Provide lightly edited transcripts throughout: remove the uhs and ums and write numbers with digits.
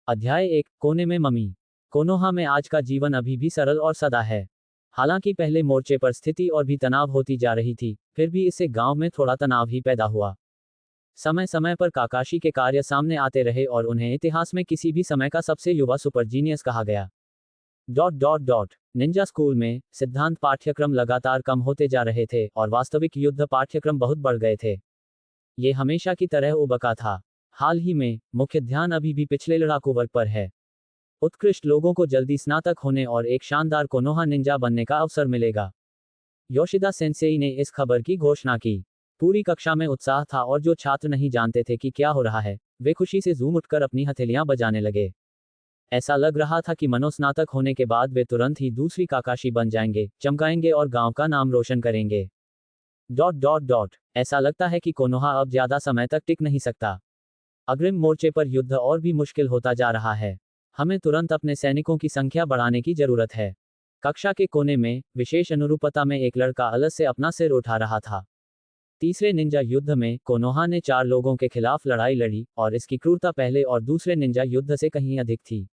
अध्याय 1 कोने में मम्मी। कोनोहा में आज का जीवन अभी भी सरल और सदा है। हालांकि पहले मोर्चे पर स्थिति और भी तनाव होती जा रही थी, फिर भी इससे गांव में थोड़ा तनाव ही पैदा हुआ। समय समय पर काकाशी के कार्य सामने आते रहे और उन्हें इतिहास में किसी भी समय का सबसे युवा सुपर जीनियस कहा गया। निंजा स्कूल में सिद्धांत पाठ्यक्रम लगातार कम होते जा रहे थे और वास्तविक युद्ध पाठ्यक्रम बहुत बढ़ गए थे। ये हमेशा की तरह उबका था। हाल ही में मुख्य ध्यान अभी भी पिछले लड़ाकू वर्ग पर है। उत्कृष्ट लोगों को जल्दी स्नातक होने और एक शानदार कोनोहा निंजा बनने का अवसर मिलेगा। योशिदा सेंसेई ने इस खबर की घोषणा की। पूरी कक्षा में उत्साह था और जो छात्र नहीं जानते थे कि क्या हो रहा है, वे खुशी से झूम उठकर अपनी हथेलियां बजाने लगे। ऐसा लग रहा था कि मनोस्नातक होने के बाद वे तुरंत ही दूसरी काकाशी बन जाएंगे, चमकाएंगे और गांव का नाम रोशन करेंगे। ऐसा लगता है कि कोनोहा अब ज्यादा समय तक टिक नहीं सकता। अग्रिम मोर्चे पर युद्ध और भी मुश्किल होता जा रहा है। हमें तुरंत अपने सैनिकों की संख्या बढ़ाने की जरूरत है। कक्षा के कोने में विशेष अनुरूपता में एक लड़का अलग से अपना सिर उठा रहा था। तीसरे निंजा युद्ध में कोनोहा ने 4 लोगों के खिलाफ लड़ाई लड़ी और इसकी क्रूरता पहले और दूसरे निंजा युद्ध से कहीं अधिक थी।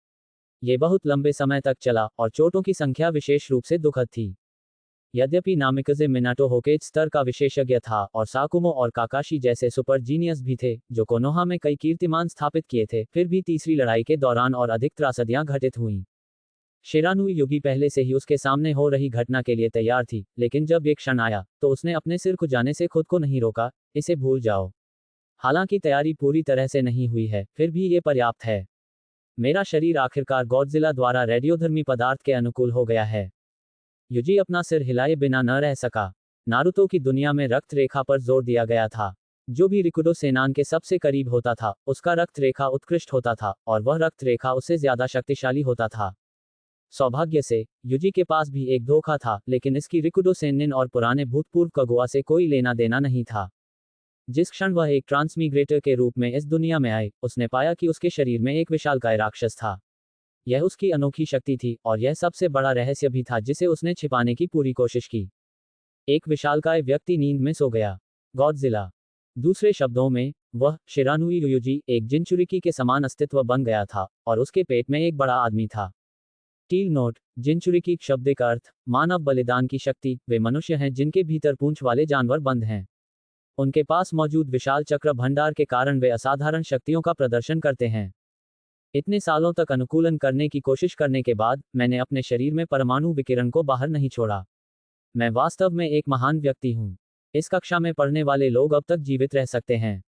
ये बहुत लंबे समय तक चला और चोटों की संख्या विशेष रूप से दुखद थी। यद्यपि नामिकाजे मिनाटो होकेज स्तर का विशेषज्ञ था और साकुमो और काकाशी जैसे सुपर जीनियस भी थे जो कोनोहा में कई कीर्तिमान स्थापित किए थे, फिर भी तीसरी लड़ाई के दौरान और अधिक त्रासदियां घटित हुईं। शिरानुई युगी पहले से ही उसके सामने हो रही घटना के लिए तैयार थी, लेकिन जब एक क्षण आया तो उसने अपने सिर खुजाने से खुद को नहीं रोका। इसे भूल जाओ। हालांकि तैयारी पूरी तरह से नहीं हुई है, फिर भी ये पर्याप्त है। मेरा शरीर आखिरकार गॉडजिला द्वारा रेडियोधर्मी पदार्थ के अनुकूल हो गया है। युजी अपना सिर हिलाए बिना न रह सका। नारुतो की दुनिया में रक्त रेखा पर जोर दिया गया था। जो भी रिकुडो सेनान के सबसे करीब होता था, उसका रक्त रेखा उत्कृष्ट होता था और वह रक्त रेखा उससे ज्यादा शक्तिशाली होता था। सौभाग्य से युजी के पास भी एक धोखा था, लेकिन इसकी रिकुडो सेनिन और पुराने भूतपूर्व कगुआ से कोई लेना देना नहीं था। जिस क्षण वह एक ट्रांसमिग्रेटर के रूप में इस दुनिया में आए, उसने पाया कि उसके शरीर में एक विशालकाय राक्षस था। यह उसकी अनोखी शक्ति थी और यह सबसे बड़ा रहस्य भी था जिसे उसने छिपाने की पूरी कोशिश की। एक विशालकाय व्यक्ति नींद में सो गया। गॉडजिला। दूसरे शब्दों में, वह शिरानुई युजी एक जिनचुरिकी के समान अस्तित्व बन गया था और उसके पेट में एक बड़ा आदमी था। Till note. जिनचुरिकी शब्दिक अर्थ मानव बलिदान की शक्ति। वे मनुष्य हैं जिनके भीतर पूंछ वाले जानवर बंद हैं। उनके पास मौजूद विशाल चक्र भंडार के कारण वे असाधारण शक्तियों का प्रदर्शन करते हैं। इतने सालों तक अनुकूलन करने की कोशिश करने के बाद मैंने अपने शरीर में परमाणु विकिरण को बाहर नहीं छोड़ा। मैं वास्तव में एक महान व्यक्ति हूं। इस कक्षा में पढ़ने वाले लोग अब तक जीवित रह सकते हैं।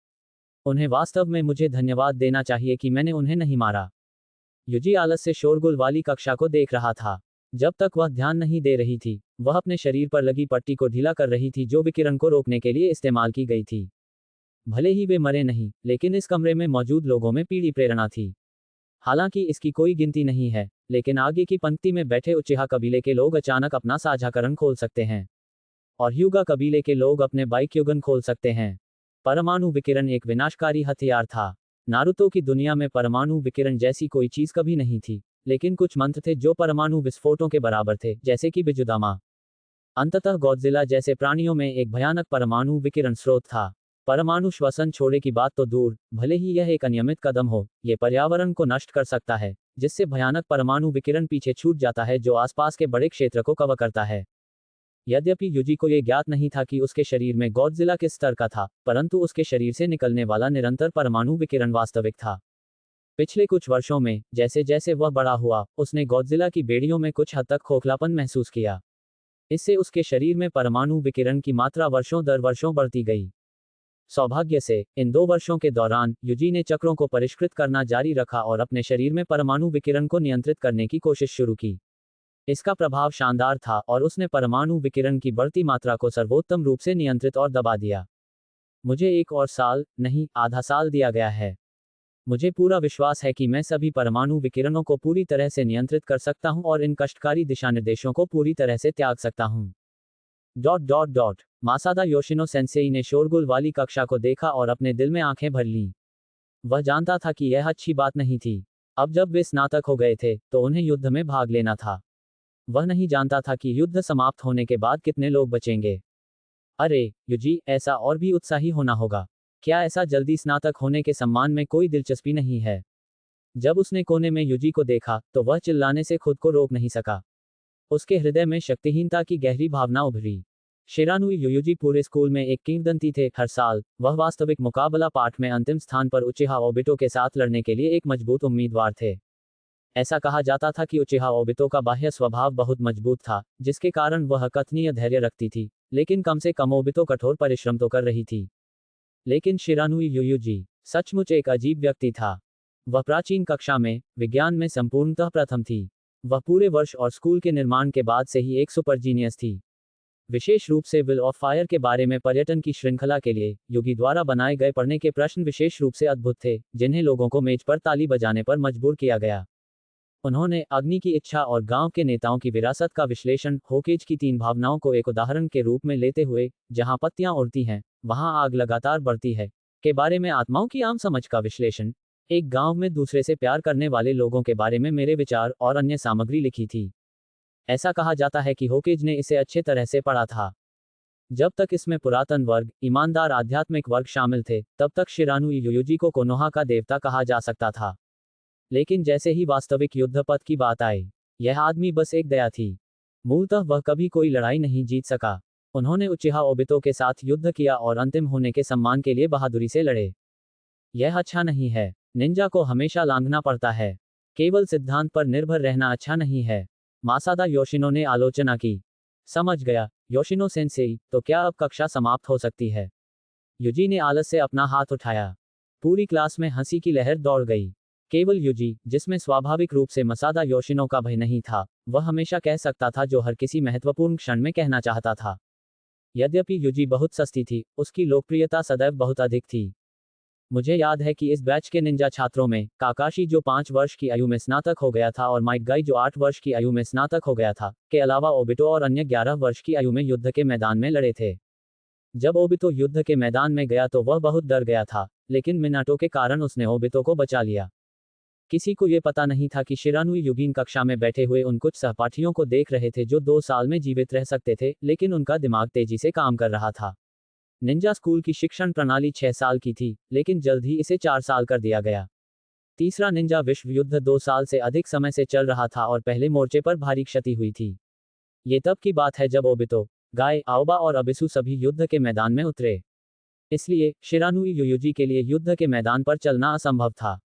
उन्हें वास्तव में मुझे धन्यवाद देना चाहिए कि मैंने उन्हें नहीं मारा। युजी आलस से शोरगुल वाली कक्षा को देख रहा था। जब तक वह ध्यान नहीं दे रही थी, वह अपने शरीर पर लगी पट्टी को ढीला कर रही थी जो विकिरण को रोकने के लिए इस्तेमाल की गई थी। भले ही वे मरे नहीं, लेकिन इस कमरे में मौजूद लोगों में पीड़ी प्रेरणा थी। हालांकि इसकी कोई गिनती नहीं है, लेकिन आगे की पंक्ति में बैठे उचिहा कबीले के लोग अचानक अपना साझाकरण खोल सकते हैं और ह्यूगा कबीले के लोग अपने बाइक्युगन खोल सकते हैं। परमाणु विकिरण एक विनाशकारी हथियार था। नारुतो की दुनिया में परमाणु विकिरण जैसी कोई चीज कभी नहीं थी, लेकिन कुछ मंत्र थे जो परमाणु विस्फोटों के बराबर थे, जैसे कि बिजुदामा। अंततः गॉडजिला जैसे प्राणियों में एक भयानक परमाणु विकिरण स्रोत था। परमाणु श्वसन छोड़े की बात तो दूर, भले ही यह एक अनियमित कदम हो, यह पर्यावरण को नष्ट कर सकता है, जिससे भयानक परमाणु विकिरण पीछे छूट जाता है जो आसपास के बड़े क्षेत्र को कवर करता है। यद्यपि युजी को यह ज्ञात नहीं था कि उसके शरीर में गॉडजिला किस स्तर का था, परंतु उसके शरीर से निकलने वाला निरंतर परमाणु विकिरण वास्तविक था। पिछले कुछ वर्षों में जैसे जैसे वह बड़ा हुआ, उसने गॉडजिला की बेड़ियों में कुछ हद तक खोखलापन महसूस किया। इससे उसके शरीर में परमाणु विकिरण की मात्रा वर्षों दर वर्षों बढ़ती गई। सौभाग्य से इन 2 वर्षों के दौरान युजी ने चक्रों को परिष्कृत करना जारी रखा और अपने शरीर में परमाणु विकिरण को नियंत्रित करने की कोशिश शुरू की। इसका प्रभाव शानदार था और उसने परमाणु विकिरण की बढ़ती मात्रा को सर्वोत्तम रूप से नियंत्रित और दबा दिया। मुझे 1 और साल, नहीं आधा साल दिया गया है। मुझे पूरा विश्वास है कि मैं सभी परमाणु विकिरणों को पूरी तरह से नियंत्रित कर सकता हूं और इन कष्टकारी दिशानिर्देशों को पूरी तरह से त्याग सकता हूं। मासादा योशिनो सेंसेई ने शोरगुल वाली कक्षा को देखा और अपने दिल में आंखें भर लीं। वह जानता था कि यह अच्छी बात नहीं थी। अब जब वे स्नातक हो गए थे, तो उन्हें युद्ध में भाग लेना था। वह नहीं जानता था कि युद्ध समाप्त होने के बाद कितने लोग बचेंगे। अरे युजी, ऐसा और भी उत्साही होना होगा। क्या ऐसा जल्दी स्नातक होने के सम्मान में कोई दिलचस्पी नहीं है? जब उसने कोने में युजी को देखा तो वह चिल्लाने से खुद को रोक नहीं सका। उसके हृदय में शक्तिहीनता की गहरी भावना उभरी। शिरानुई युयुजी पूरे स्कूल में एक किंवदंती थे। हर साल वह वास्तविक मुकाबला पाठ में अंतिम स्थान पर उचिहा ओबिटो के साथ लड़ने के लिए एक मजबूत उम्मीदवार थे। ऐसा कहा जाता था कि उचिहा ओबिटो का बाह्य स्वभाव बहुत मजबूत था, जिसके कारण वह अकथनीय धैर्य रखती थी, लेकिन कम से कम ओबिटो कठोर परिश्रम तो कर रही थी। लेकिन शिरानुई युयुजी सचमुच एक अजीब व्यक्ति था। वह प्राचीन कक्षा में विज्ञान में संपूर्णतः प्रथम थी। वह पूरे वर्ष और स्कूल के निर्माण के बाद से ही एक सुपर जीनियस थी। विशेष रूप से विल ऑफ फायर के बारे में पर्यटन की श्रृंखला के लिए युगी द्वारा बनाए गए पढ़ने के प्रश्न विशेष रूप से अद्भुत थे, जिन्हें लोगों को मेज पर ताली बजाने पर मजबूर किया गया। उन्होंने अग्नि की इच्छा और गांव के नेताओं की विरासत का विश्लेषण, होकेज की 3 भावनाओं को एक उदाहरण के रूप में लेते हुए, जहां पत्तियां उड़ती हैं वहां आग लगातार बढ़ती है, के बारे में आत्माओं की आम समझ का विश्लेषण, एक गांव में दूसरे से प्यार करने वाले लोगों के बारे में मेरे विचार और अन्य सामग्री लिखी थी। ऐसा कहा जाता है कि होकेज ने इसे अच्छे तरह से पढ़ा था। जब तक इसमें पुरातन वर्ग, ईमानदार आध्यात्मिक वर्ग शामिल थे, तब तक शिरानुई युयुजी को कोनोहा का देवता कहा जा सकता था। लेकिन जैसे ही वास्तविक युद्ध पथ की बात आई, यह आदमी बस एक दया थी। मूलतः वह कभी कोई लड़ाई नहीं जीत सका। उन्होंने उचिहा ओबितो के साथ युद्ध किया और अंतिम होने के सम्मान के लिए बहादुरी से लड़े। यह अच्छा नहीं है। निंजा को हमेशा लांघना पड़ता है। केवल सिद्धांत पर निर्भर रहना अच्छा नहीं है। मासादा योशिनो ने आलोचना की। समझ गया, योशिनो सेंसेई, तो क्या अब कक्षा समाप्त हो सकती है? युजी ने आलस से अपना हाथ उठाया। पूरी क्लास में हंसी की लहर दौड़ गई। केवल युजी, जिसमें स्वाभाविक रूप से मसादा योशिनो का भय नहीं था, वह हमेशा कह सकता था जो हर किसी महत्वपूर्ण क्षण में कहना चाहता था। यद्यपि युजी बहुत सस्ती थी, उसकी लोकप्रियता सदैव बहुत अधिक थी। मुझे याद है कि इस बैच के निंजा छात्रों में काकाशी जो 5 वर्ष की आयु में स्नातक हो गया था और माइक गाई जो 8 वर्ष की आयु में स्नातक हो गया था, के अलावा ओबिटो और अन्य 11 वर्ष की आयु में युद्ध के मैदान में लड़े थे। जब ओबितो युद्ध के मैदान में गया तो वह बहुत डर गया था, लेकिन मिनाटो के कारण उसने ओबितो को बचा लिया। किसी को ये पता नहीं था कि शिरानुई युगीन कक्षा में बैठे हुए उन कुछ सहपाठियों को देख रहे थे जो 2 साल में जीवित रह सकते थे, लेकिन उनका दिमाग तेजी से काम कर रहा था। निंजा स्कूल की शिक्षण प्रणाली 6 साल की थी, लेकिन जल्द ही इसे 4 साल कर दिया गया। तीसरा निंजा विश्व युद्ध 2 साल से अधिक समय से चल रहा था और पहले मोर्चे पर भारी क्षति हुई थी। ये तब की बात है जब ओबितो, गाय, आओबा और अबिसु सभी युद्ध के मैदान में उतरे। इसलिए शिरानुई युयुजी के लिए युद्ध के मैदान पर चलना असंभव था।